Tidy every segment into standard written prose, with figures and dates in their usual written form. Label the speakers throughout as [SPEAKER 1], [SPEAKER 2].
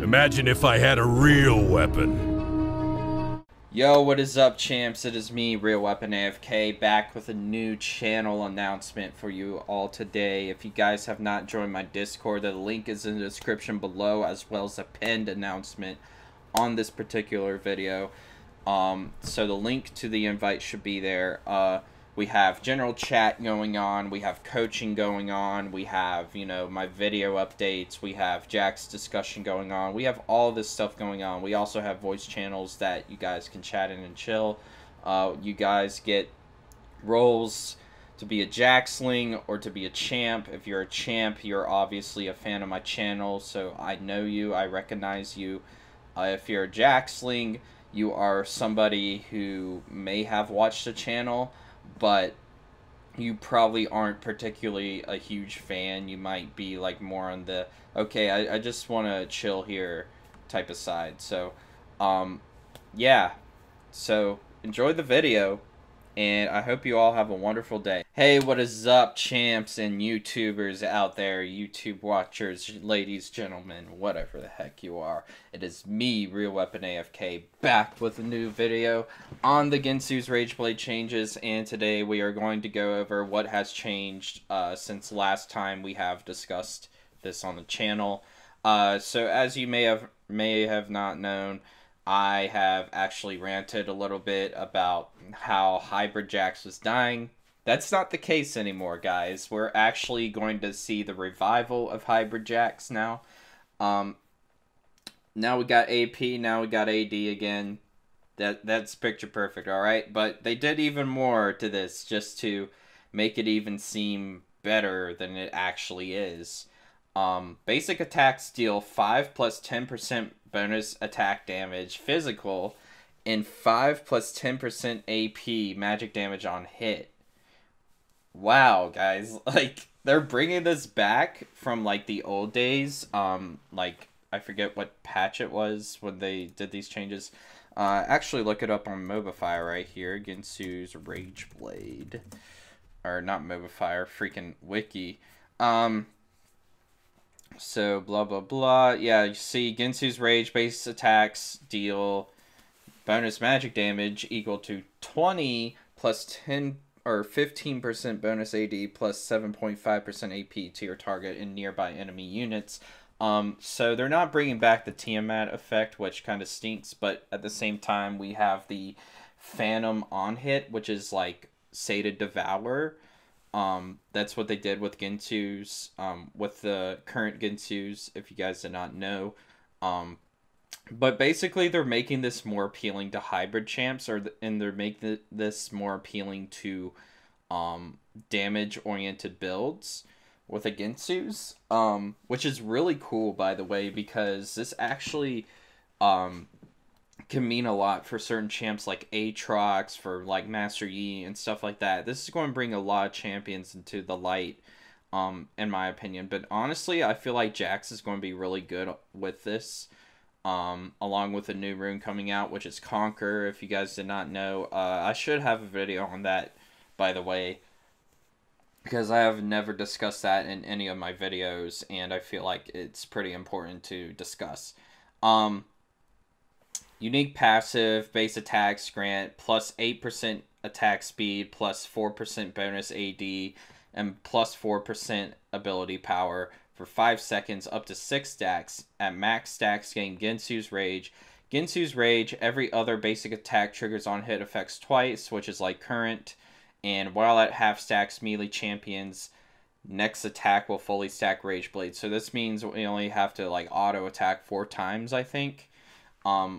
[SPEAKER 1] Imagine if I had a real weapon.
[SPEAKER 2] Yo, what is up, champs? It is me, RealWeaponAFK, back with a new channel announcement for you all today. If you guys have not joined my Discord, the link is in the description below, as well as a pinned announcement on this particular video. So the link to the invite should be there. We have general chat going on, we have coaching going on, we have, you know, my video updates, we have Jax discussion going on, we have all this stuff going on. We also have voice channels that you guys can chat in and chill. You guys get roles to be a Jaxling or to be a champ. If you're a champ, you're obviously a fan of my channel, so I know you, I recognize you. If you're a Jaxling, you are somebody who may have watched the channel, but you probably aren't particularly a huge fan. You might be like more on the, okay, I just want to chill here type of side. So, yeah. So, enjoy the video, and I hope you all have a wonderful day. Hey, what is up, champs and YouTubers out there, YouTube watchers, ladies, gentlemen, whatever the heck you are. It is me, RealWeaponAFK, back with a new video on the Guinsoo's Rageblade changes, and today we are going to go over what has changed since last time we have discussed this on the channel. So as you may have not known, I have actually ranted a little bit about how Hybrid Jax was dying. That's not the case anymore, guys. We're actually going to see the revival of Hybrid Jax now. Now we got AP, now we got AD again. That's picture perfect, alright? But they did even more to this just to make it even seem better than it actually is. Basic attacks deal 5 plus 10% bonus attack damage physical and 5 plus 10% AP magic damage on hit. Wow, guys, like, they're bringing this back from like the old days. Like, I forget what patch it was when they did these changes. Actually look it up on Mobify right here, Guinsoo's Rageblade, or not Mobify, freaking Wiki. So, blah, blah, blah. Yeah, you see Guinsoo's Rage base attacks deal bonus magic damage equal to 20 plus 10 or 15% bonus AD plus 7.5% AP to your target and nearby enemy units. So they're not bringing back the Tiamat effect, which kind of stinks, but at the same time, we have the Phantom on hit, which is like Sated Devour. That's what they did with Guinsoo's, with the current Guinsoo's, if you guys did not know. But basically, they're making this more appealing to hybrid champs, and they're making this more appealing to damage-oriented builds with the Guinsoo's, which is really cool, by the way, because this actually can mean a lot for certain champs like Aatrox, for like Master Yi and stuff like that. This is going to bring a lot of champions into the light, in my opinion. But honestly, I feel like Jax is going to be really good with this, along with a new rune coming out, which is Conquer. If you guys did not know, I should have a video on that, by the way, because I have never discussed that in any of my videos, and I feel like it's pretty important to discuss. Unique passive, base attacks grant plus 8% attack speed, plus 4% bonus AD, and plus 4% ability power for 5 seconds up to 6 stacks. At max stacks, gain Guinsoo's Rage. Guinsoo's Rage, every other basic attack triggers on hit effects twice, which is like current. And while at half stacks, melee champions' next attack will fully stack Rage Blade. So this means we only have to like auto attack 4 times, I think.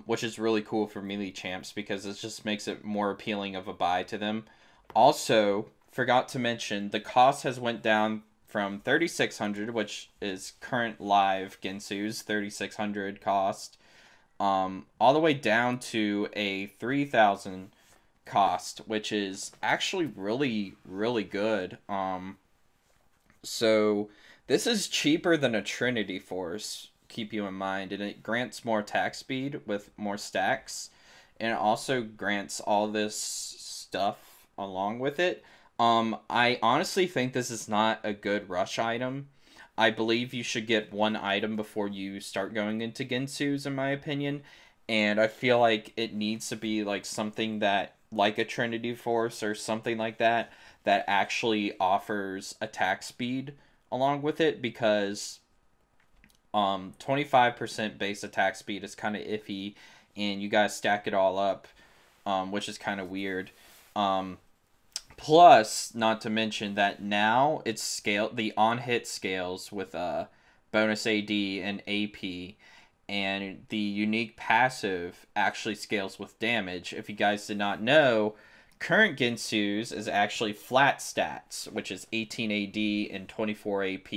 [SPEAKER 2] Which is really cool for melee champs because it just makes it more appealing of a buy to them. Also, forgot to mention, the cost has went down from 3,600, which is current live Guinsoo's 3,600 cost, all the way down to a 3,000 cost, which is actually really, really good. So this is cheaper than a Trinity Force, keep you in mind, and it grants more attack speed with more stacks, and it also grants all this stuff along with it. I honestly think this is not a good rush item. I believe you should get one item before you start going into Guinsoo's, in my opinion. And I feel like it needs to be like something that, like a Trinity Force or something like that, that actually offers attack speed along with it, because 25% base attack speed is kind of iffy, and you guys stack it all up, which is kind of weird. Plus, not to mention that now it's the on-hit scales with bonus AD and AP, and the unique passive actually scales with damage. If you guys did not know, current Guinsoo's is actually flat stats, which is 18 AD and 24 AP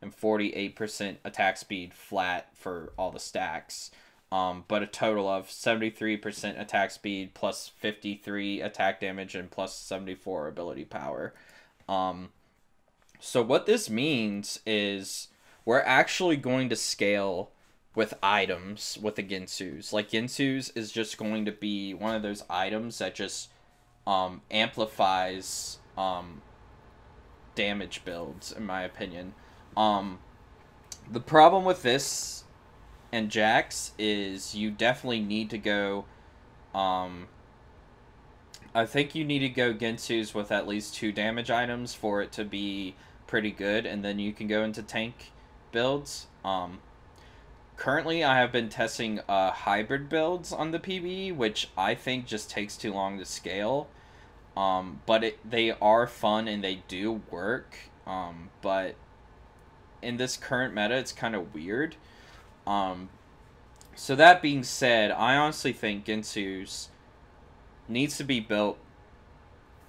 [SPEAKER 2] and 48% attack speed flat for all the stacks. But a total of 73% attack speed plus 53 attack damage and plus 74 ability power. So what this means is we're actually going to scale with items with the Guinsoo's. Like, Guinsoo's is just going to be one of those items that just amplifies damage builds, in my opinion. The problem with this and Jax is you definitely need to go, I think you need to go Guinsoo's with at least 2 damage items for it to be pretty good, and then you can go into tank builds. Currently, I have been testing hybrid builds on the PBE, which I think just takes too long to scale. But they are fun and they do work. But in this current meta, it's kind of weird. So that being said, I honestly think Guinsoo's needs to be built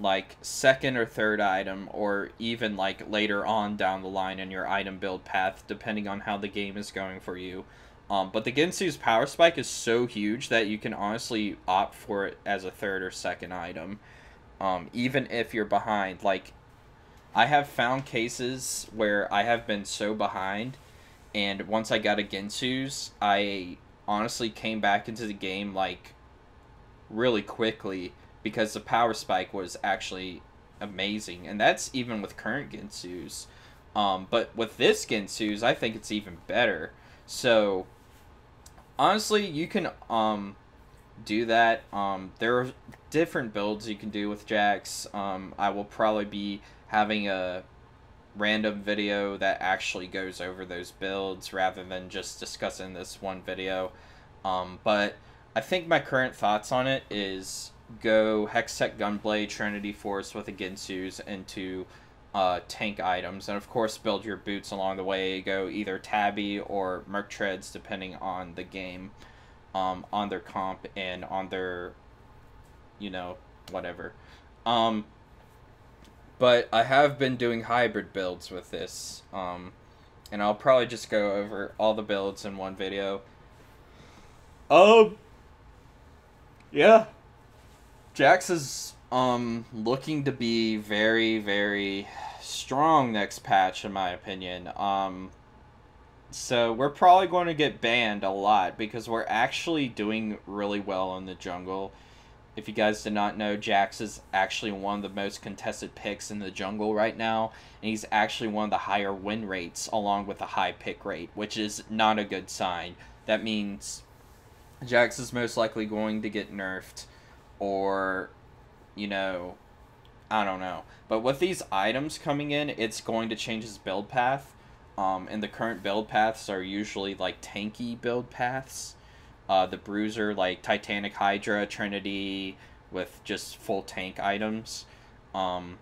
[SPEAKER 2] like second or third item, or even like later on down the line in your item build path, depending on how the game is going for you. But the Guinsoo's power spike is so huge that you can honestly opt for it as a third or second item, even if you're behind. Like, I have found cases where I have been so behind, and once I got a Guinsoo's, I honestly came back into the game like really quickly, because the power spike was actually amazing. And that's even with current Guinsoo's. But with this Guinsoo's, I think it's even better. So, honestly, you can do that. There are different builds you can do with Jax. I will probably be having a random video that actually goes over those builds rather than just discussing this one video. But I think my current thoughts on it is go Hextech Gunblade, Trinity Force with a Guinsoo's into tank items, and of course build your boots along the way. Go either Tabby or Merc Treads depending on the game, on their comp and on their, you know, whatever. But I have been doing hybrid builds with this, and I'll probably just go over all the builds in one video. Yeah. Jax is looking to be very, very strong next patch, in my opinion. So we're probably going to get banned a lot because we're actually doing really well in the jungle. If you guys did not know, Jax is actually one of the most contested picks in the jungle right now, and he's actually one of the higher win rates along with a high pick rate, which is not a good sign. That means Jax is most likely going to get nerfed, or, you know, I don't know. But with these items coming in, it's going to change his build path. And the current build paths are usually like tanky build paths. The Bruiser, like Titanic Hydra, Trinity, with just full tank items. And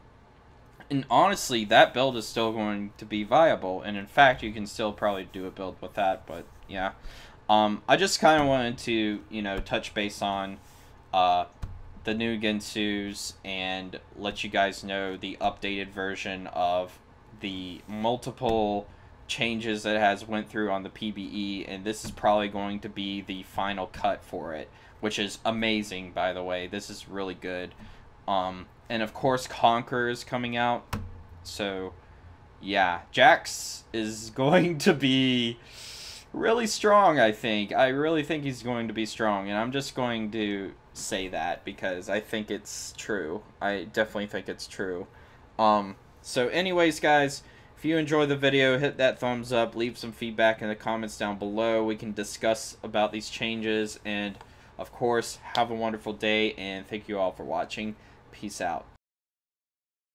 [SPEAKER 2] honestly, that build is still going to be viable. And in fact, you can still probably do a build with that. But yeah, I just kind of wanted to, you know, touch base on the new Guinsoo's and let you guys know the updated version of the multiple changes that it has went through on the PBE, and this is probably going to be the final cut for it, which is amazing, by the way. This is really good. And of course Conqueror is coming out, so yeah, Jax is going to be really strong. I really think he's going to be strong, and I'm just going to say that because I think it's true. I definitely think it's true. So anyways, guys, If you enjoyed the video, hit that thumbs up, leave some feedback in the comments down below. We can discuss about these changes, and of course, have a wonderful day, and thank you all for watching. Peace out.